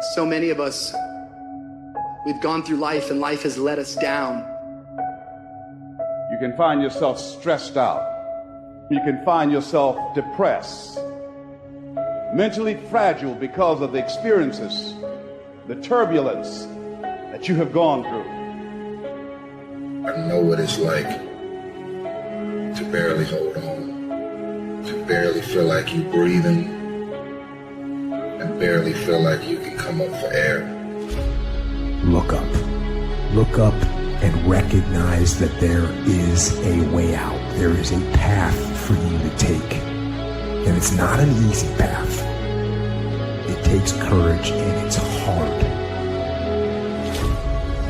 So many of us, we've gone through life and life has let us down. You can find yourself stressed out. You can find yourself depressed, mentally fragile because of the experiences, the turbulence that you have gone through. I know what it's like to barely hold on, to barely feel like you're breathing, and barely feel like you can come up for air. Look up. Look up and recognize that there is a way out. There is a path for you to take. And it's not an easy path. It takes courage and it's hard.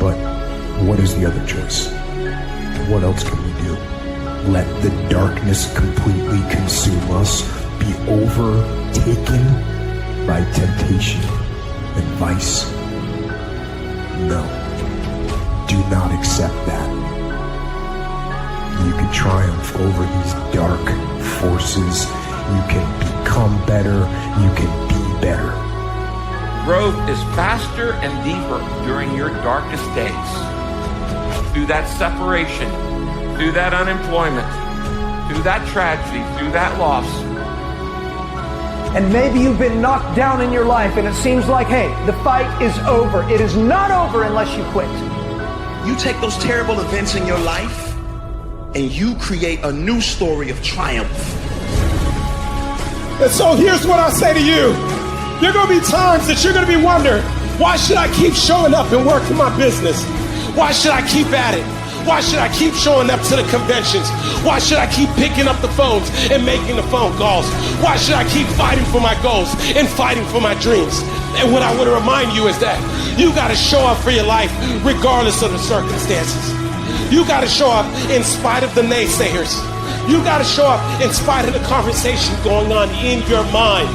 But what is the other choice? What else can we do? Let the darkness completely consume us, be overtaken by temptation and vice? No. Do not accept that. You can triumph over these dark forces. You can become better. You can be better. Growth is faster and deeper during your darkest days. Through that separation, through that unemployment, through that tragedy, through that loss. And maybe you've been knocked down in your life and it seems like, hey, the fight is over. It is not over unless you quit. You take those terrible events in your life and you create a new story of triumph. And so here's what I say to you. There are going to be times that you're going to be wondering, why should I keep showing up and working my business? Why should I keep at it? Why should I keep showing up to the conventions? Why should I keep picking up the phones and making the phone calls? Why should I keep fighting for my goals and fighting for my dreams? And what I want to remind you is that you got to show up for your life regardless of the circumstances. You got to show up in spite of the naysayers. You got to show up in spite of the conversation going on in your mind.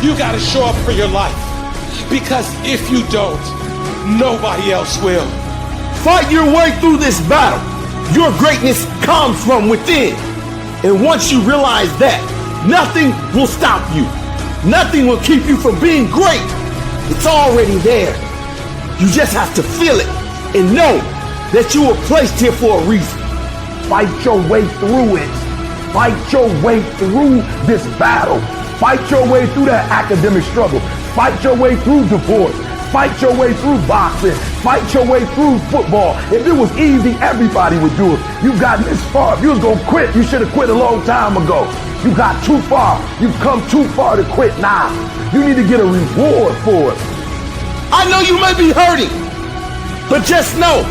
You got to show up for your life. Because if you don't, nobody else will. Fight your way through this battle. Your greatness comes from within. And once you realize that, nothing will stop you. Nothing will keep you from being great. It's already there. You just have to feel it and know that you were placed here for a reason. Fight your way through it. Fight your way through this battle. Fight your way through that academic struggle. Fight your way through divorce. Fight your way through boxing. Fight your way through football. If it was easy, everybody would do it. You got this far. If you was going to quit, you should have quit a long time ago. You got too far. You've come too far to quit now. You need to get a reward for it. I know you may be hurting, but just know,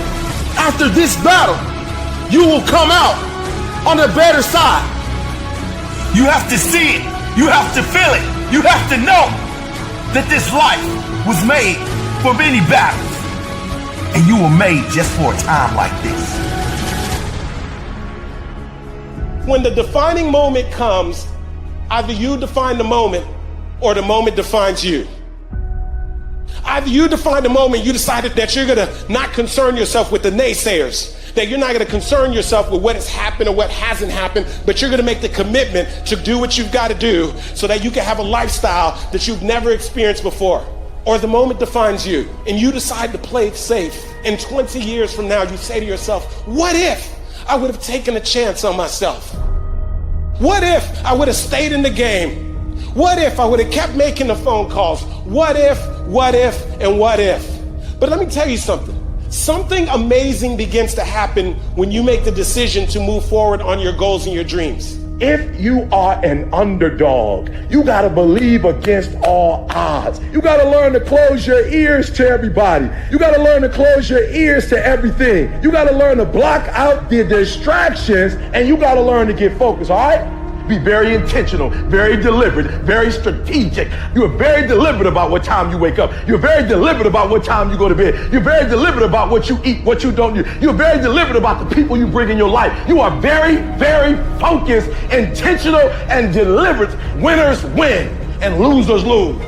after this battle, you will come out on the better side. You have to see it. You have to feel it. You have to know that this life was made for many battles, and you were made just for a time like this. When the defining moment comes, either you define the moment or the moment defines you. Either you define the moment, you decided that you're going to not concern yourself with the naysayers, that you're not going to concern yourself with what has happened or what hasn't happened, but you're going to make the commitment to do what you've got to do so that you can have a lifestyle that you've never experienced before. Or the moment defines you and you decide to play it safe. And 20 years from now, you say to yourself, what if I would have taken a chance on myself? What if I would have stayed in the game? What if I would have kept making the phone calls? What if, and what if? But let me tell you something. Something amazing begins to happen when you make the decision to move forward on your goals and your dreams. If you are an underdog, you got to believe against all odds. You got to learn to close your ears to everybody. You got to learn to close your ears to everything. You got to learn to block out the distractions, and you got to learn to get focused, all right? Be very intentional, very deliberate, very strategic. You are very deliberate about what time you wake up. You're very deliberate about what time you go to bed. You're very deliberate about what you eat, what you don't do. You're very deliberate about the people you bring in your life. You are very, very focused, intentional, and deliberate. Winners win and losers lose.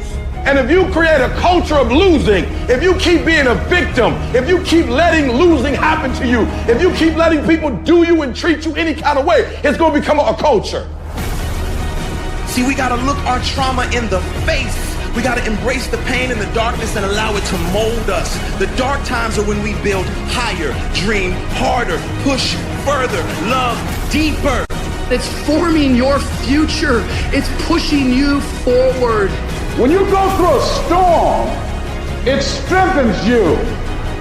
And if you create a culture of losing, if you keep being a victim, if you keep letting losing happen to you, if you keep letting people do you and treat you any kind of way, it's going to become a culture. See, we got to look our trauma in the face We got to embrace the pain and the darkness and allow it to mold us. The dark times are when we build higher, dream harder, push further, love deeper. It's forming your future. It's pushing you forward. When you go through a storm, it strengthens you.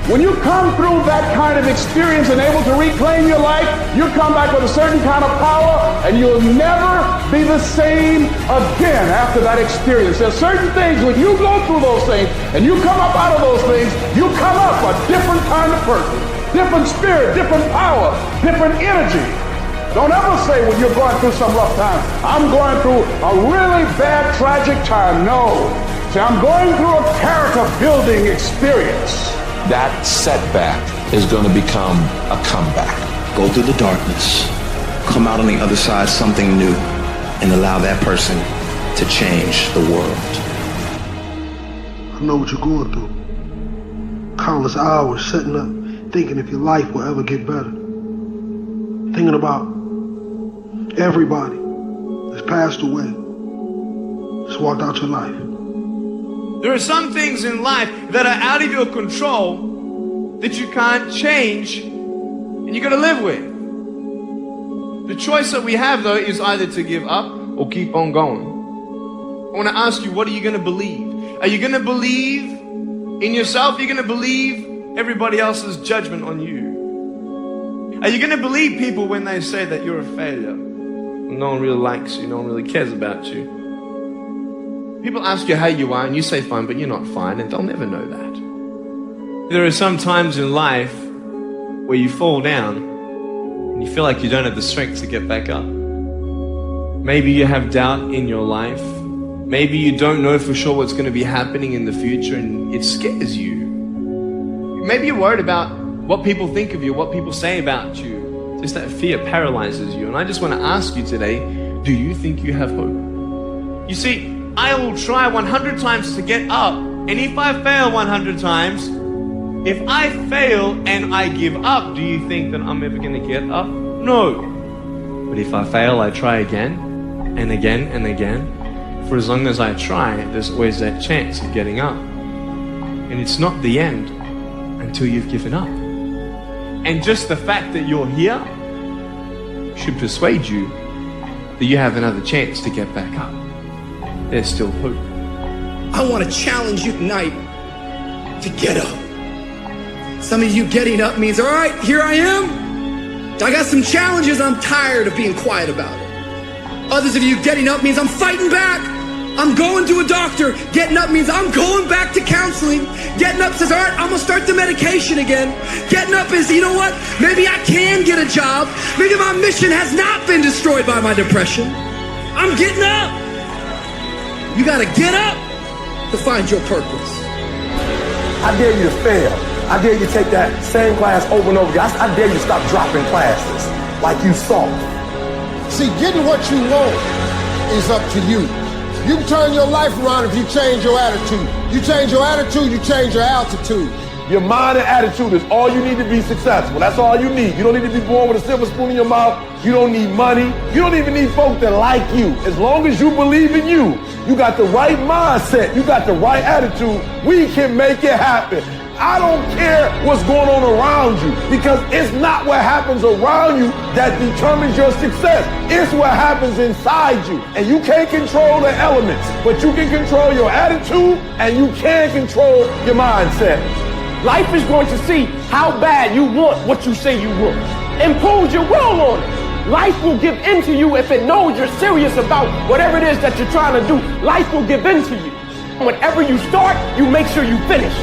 When you come through that kind of experience and able to reclaim your life, you come back with a certain kind of power, and you'll never be the same again after that experience. There's certain things, when you go through those things and you come up out of those things, you come up a different kind of person, different spirit, different power, different energy. Don't ever say when you're going through some rough time, I'm going through a really bad, tragic time. No. See, I'm going through a character building experience. That setback is going to become a comeback. Go through the darkness, come out on the other side something new, and allow that person to change the world. I know what you're going through. Countless hours setting up, thinking if your life will ever get better. Thinking about everybody that's passed away, just walked out your life. There are some things in life that are out of your control that you can't change and you got to live with. The choice that we have, though, is either to give up or keep on going. I want to ask you, what are you going to believe? Are you going to believe in yourself? Are you going to believe everybody else's judgment on you? Are you going to believe people when they say that you're a failure? No one really likes you. No one really cares about you. People ask you how you are and you say fine, but you're not fine, and they'll never know that. There are some times in life where you fall down and you feel like you don't have the strength to get back up. Maybe you have doubt in your life. Maybe you don't know for sure what's going to be happening in the future and it scares you. Maybe you're worried about what people think of you, what people say about you. Just that fear paralyzes you. And I just want to ask you today, do you think you have hope? You see, I will try 100 times to get up, and if I fail 100 times, if I fail and I give up, do you think that I'm ever going to get up? No. But if I fail, I try again and again and again. For as long as I try, there's always that chance of getting up. And it's not the end until you've given up. And just the fact that you're here should persuade you that you have another chance to get back up. There's still hope. I want to challenge you tonight to get up. Some of you getting up means, all right, here I am. I got some challenges. I'm tired of being quiet about it. Others of you getting up means I'm fighting back. I'm going to a doctor. Getting up means I'm going back to counseling. Getting up says, all right, I'm going to start the medication again. Getting up is, you know what? Maybe I can get a job. Maybe my mission has not been destroyed by my depression. I'm getting up. You got to get up to find your purpose. I dare you to fail. I dare you to take that same class over and over again. I dare you to stop dropping classes like you saw. See, getting what you want is up to you. You can turn your life around if you change your attitude. You change your attitude, you change your altitude. Your mind and attitude is all you need to be successful. That's all you need. You don't need to be born with a silver spoon in your mouth. You don't need money. You don't even need folks that like you. As long as you believe in you, you got the right mindset, you got the right attitude, we can make it happen. I don't care what's going on around you, because it's not what happens around you that determines your success. It's what happens inside you. And you can't control the elements, but you can control your attitude and you can control your mindset. Life is going to see how bad you want what you say you want. Impose your will on it. Life will give in to you if it knows you're serious about whatever it is that you're trying to do. Life will give in to you. Whenever you start, you make sure you finish.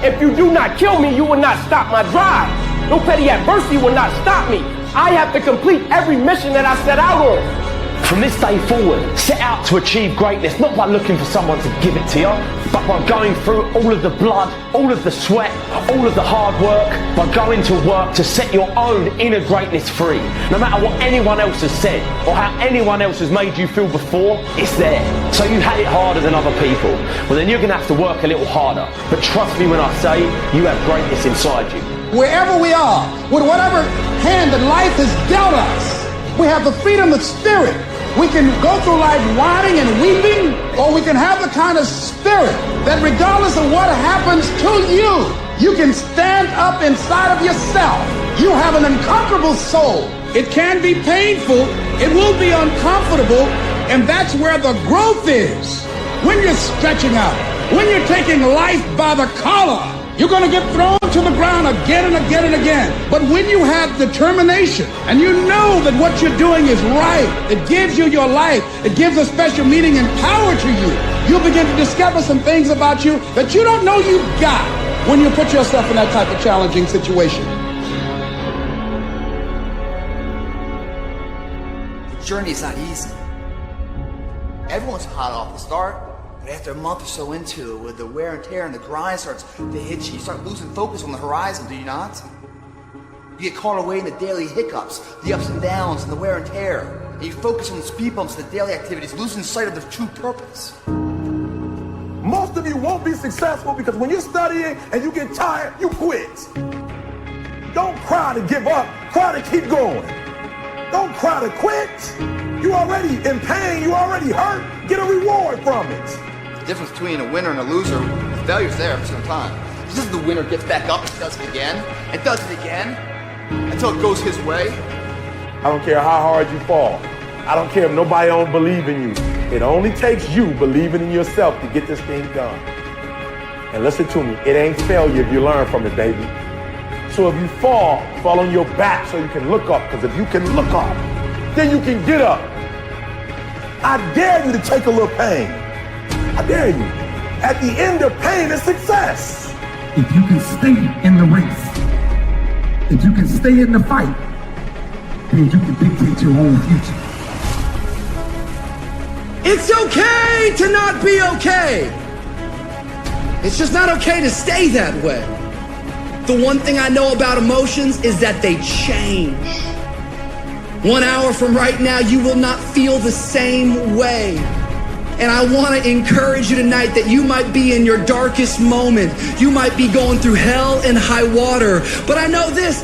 If you do not kill me, you will not stop my drive. No petty adversity will not stop me. I have to complete every mission that I set out on. From this day forward, set out to achieve greatness, not by looking for someone to give it to you, but by going through all of the blood, all of the sweat, all of the hard work, by going to work to set your own inner greatness free. No matter what anyone else has said, or how anyone else has made you feel before, it's there. So you had it harder than other people. Well, then you're gonna have to work a little harder. But trust me when I say, you have greatness inside you. Wherever we are, with whatever hand that life has dealt us, we have the freedom of spirit We can go through life whining and weeping, or we can have the kind of spirit that regardless of what happens to you, you can stand up inside of yourself. You have an unconquerable soul. It can be painful, it will be uncomfortable, and that's where the growth is. When you're stretching out, when you're taking life by the collar, you're going to get thrown to the ground again and again and again. But when you have determination and you know that what you're doing is right, it gives you your life, it gives a special meaning and power to you, you'll begin to discover some things about you that you don't know you've got when you put yourself in that type of challenging situation. The journey's not easy. Everyone's hot off the start. But after a month or so into it, with the wear and tear and the grind starts to hit you, you start losing focus on the horizon, do you not? You get caught away in the daily hiccups, the ups and downs, and the wear and tear. And you focus on the speed bumps and the daily activities, losing sight of the true purpose. Most of you won't be successful because when you're studying and you get tired, you quit. Don't cry to give up, cry to keep going. Don't cry to quit. You already in pain, you already hurt, get a reward from it. The difference between a winner and a loser, the failure's there for some time. It's just the winner gets back up and does it again, and does it again, until it goes his way. I don't care how hard you fall. I don't care if nobody don't believe in you. It only takes you believing in yourself to get this thing done. And listen to me, it ain't failure if you learn from it, baby. So if you fall on your back so you can look up, because if you can look up, then you can get up. I dare you to take a little pain. I dare you. At the end of pain is success. If you can stay in the race, if you can stay in the fight, then you can dictate your own future. It's okay to not be okay. It's just not okay to stay that way. The one thing I know about emotions is that they change. 1 hour from right now, you will not feel the same way. And I want to encourage you tonight that you might be in your darkest moment. You might be going through hell and high water. But I know this.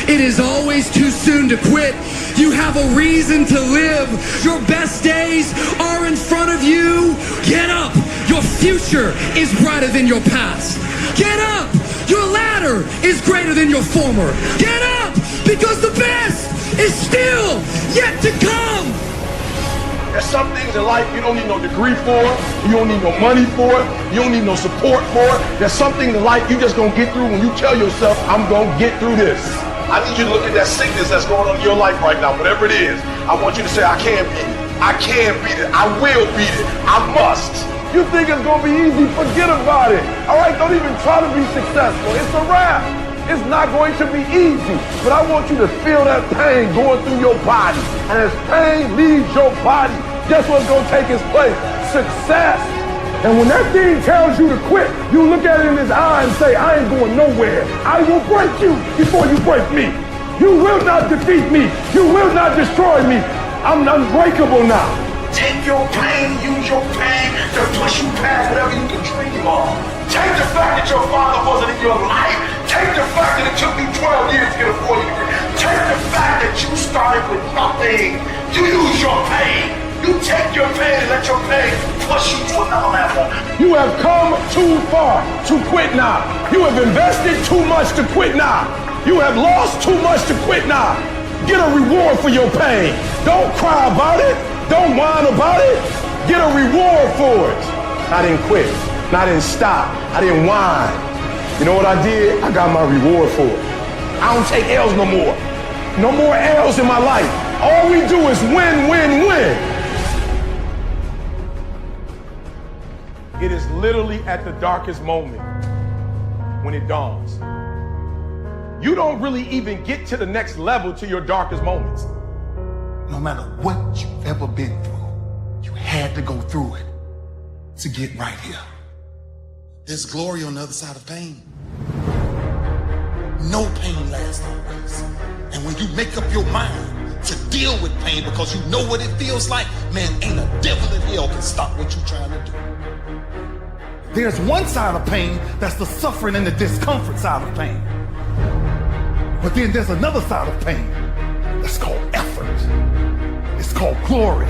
It is always too soon to quit. You have a reason to live. Your best days are in front of you. Get up. Your future is brighter than your past. Get up. Your ladder is greater than your former. Get up, because the best is still yet to come. There's some things in life you don't need no degree for, you don't need no money for it, you don't need no support for it. There's something in life you just gonna get through when you tell yourself, I'm gonna get through this. I need you to look at that sickness that's going on in your life right now, whatever it is. I want you to say, I can beat it. I can beat it. I will beat it. I must. You think it's gonna be easy? Forget about it. All right, don't even try to be successful. It's a wrap. It's not going to be easy, but I want you to feel that pain going through your body. And as pain leaves your body, guess what's gonna take its place? Success. And when that thing tells you to quit, you look at it in his eye and say, I ain't going nowhere. I will break you before you break me. You will not defeat me. You will not destroy me. I'm unbreakable now. Take your pain, use your pain to push you past whatever you can dream of. Take the fact that your father wasn't in your life. Take the fact that it took me 12 years to get a 4-year degree. Take the fact that you started with nothing. You use your pain. You take your pain and let your pain push you to another level. You have come too far to quit now. You have invested too much to quit now. You have lost too much to quit now. Get a reward for your pain. Don't cry about it. Don't whine about it. Get a reward for it. I didn't quit. I didn't stop. I didn't whine. You know what I did? I got my reward for it. I don't take L's no more. No more L's in my life. All we do is win, win, win. It is literally at the darkest moment when it dawns. You don't really even get to the next level to your darkest moments. No matter what you've ever been through, you had to go through it to get right here. There's glory on the other side of pain. No pain lasts always. And when you make up your mind to deal with pain because you know what it feels like, man, ain't a devil in hell can stop what you're trying to do. There's one side of pain that's the suffering and the discomfort side of pain. But then there's another side of pain that's called effort. It's called glory.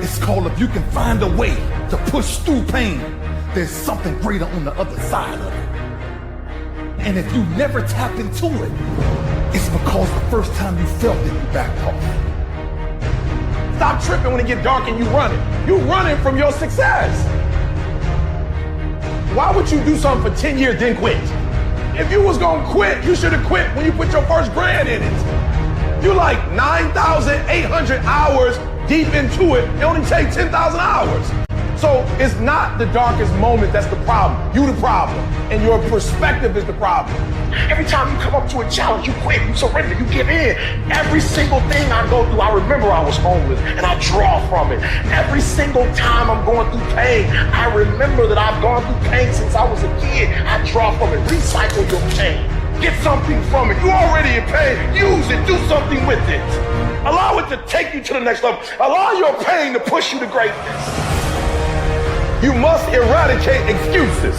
It's called if you can find a way to push through pain, there's something greater on the other side of it. And if you never tap into it, it's because the first time you felt it, you backed off. Stop tripping when it get dark and you running. You running from your success. Why would you do something for 10 years then quit? If you was gonna quit, you should have quit when you put your first grand in it. You like 9,800 hours deep into it. It only takes 10,000 hours. So it's not the darkest moment that's the problem. You the problem. And your perspective is the problem. Every time you come up to a challenge, you quit, you surrender, you give in. Every single thing I go through, I remember I was homeless and I draw from it. Every single time I'm going through pain, I remember that I've gone through pain since I was a kid. I draw from it. Recycle your pain. Get something from it. You're already in pain. Use it. Do something with it. Allow it to take you to the next level. Allow your pain to push you to greatness. You must eradicate excuses.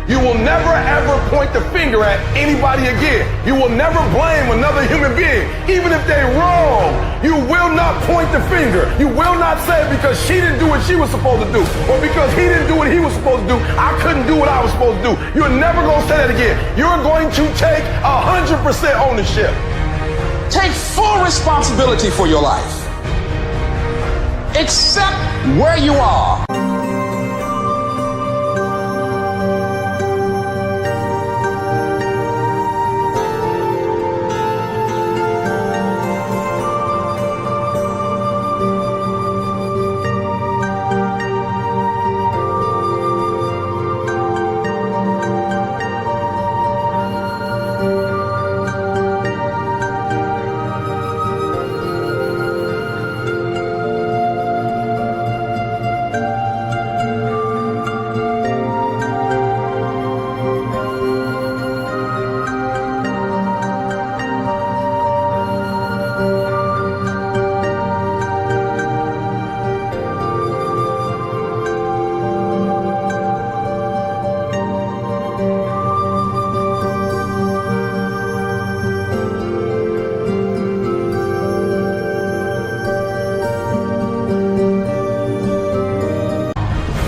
You will never ever point the finger at anybody again. You will never blame another human being, even if they're wrong. You will not point the finger. You will not say because she didn't do what she was supposed to do, or because he didn't do what he was supposed to do, I couldn't do what I was supposed to do. You're never going to say that again. You're going to take 100% ownership. Take full responsibility for your life. Accept where you are.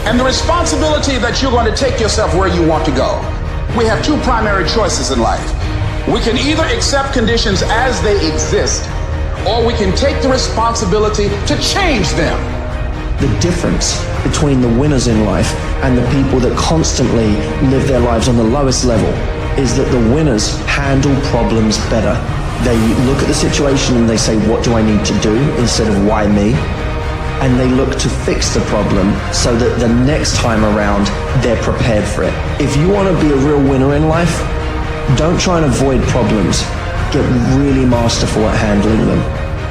And the responsibility that you're going to take yourself where you want to go. We have two primary choices in life. We can either accept conditions as they exist, or we can take the responsibility to change them. The difference between the winners in life and the people that constantly live their lives on the lowest level is that the winners handle problems better. They look at the situation and they say, what do I need to do, instead of why me? And they look to fix the problem so that the next time around, they're prepared for it. If you want to be a real winner in life, don't try and avoid problems. Get really masterful at handling them.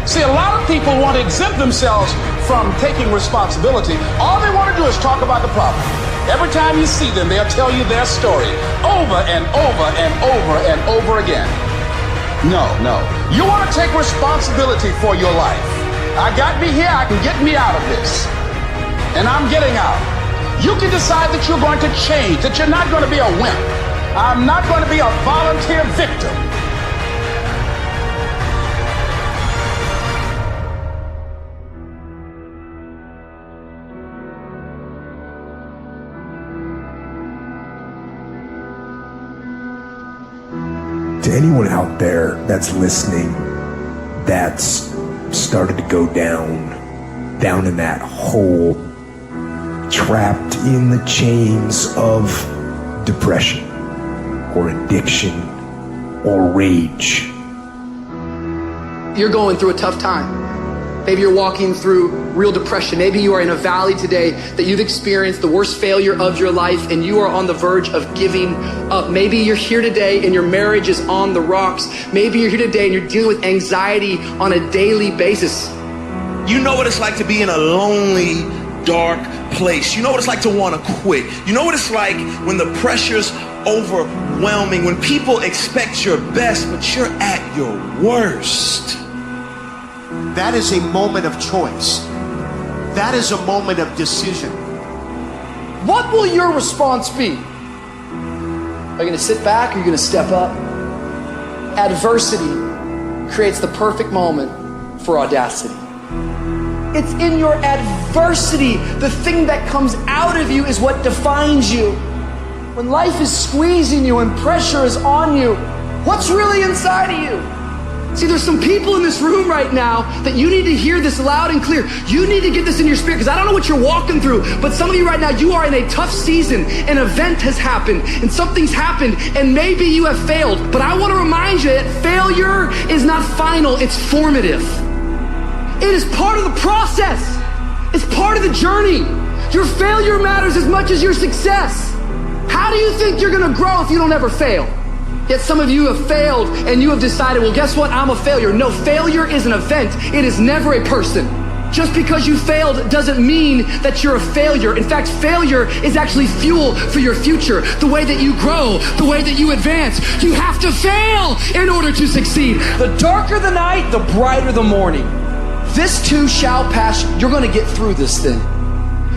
See, a lot of people want to exempt themselves from taking responsibility. All they want to do is talk about the problem. Every time you see them, they'll tell you their story over and over and over and over again. No. You want to take responsibility for your life. I got me here, I can get me out of this. And I'm getting out. You can decide that you're going to change, that you're not going to be a wimp. I'm not going to be a volunteer victim. To anyone out there that's listening, that's started to go down down in that hole, trapped in the chains of depression or addiction or rage. You're going through a tough time. Maybe you're walking through real depression. Maybe you are in a valley today that you've experienced the worst failure of your life and you are on the verge of giving up. Maybe you're here today and your marriage is on the rocks. Maybe you're here today and you're dealing with anxiety on a daily basis. You know what it's like to be in a lonely, dark place. You know what it's like to want to quit. You know what it's like when the pressure's overwhelming, when people expect your best, but you're at your worst. That is a moment of choice. That is a moment of decision. What will your response be? Are you going to sit back or are you going to step up? Adversity creates the perfect moment for audacity. It's in your adversity. The thing that comes out of you is what defines you. When life is squeezing you and pressure is on you, what's really inside of you? See, there's some people in this room right now that you need to hear this loud and clear. You need to get this in your spirit, because I don't know what you're walking through, but some of you right now, you are in a tough season. An event has happened and something's happened and maybe you have failed. But I want to remind you that failure is not final, it's formative. It is part of the process. It's part of the journey. Your failure matters as much as your success. How do you think you're going to grow if you don't ever fail? Yet some of you have failed and you have decided, well, guess what? I'm a failure. No, failure is an event. It is never a person. Just because you failed doesn't mean that you're a failure. In fact, failure is actually fuel for your future. The way that you grow, the way that you advance. You have to fail in order to succeed. The darker the night, the brighter the morning. This too shall pass. You're going to get through this thing.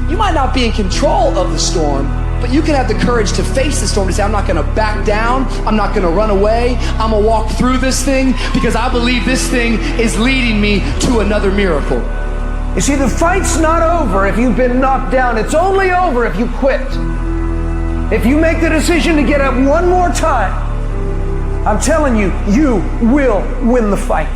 You might not be in control of the storm, but you can have the courage to face the storm, to say, I'm not going to back down. I'm not going to run away. I'm going to walk through this thing because I believe this thing is leading me to another miracle. You see, the fight's not over if you've been knocked down. It's only over if you quit. If you make the decision to get up one more time, I'm telling you, you will win the fight.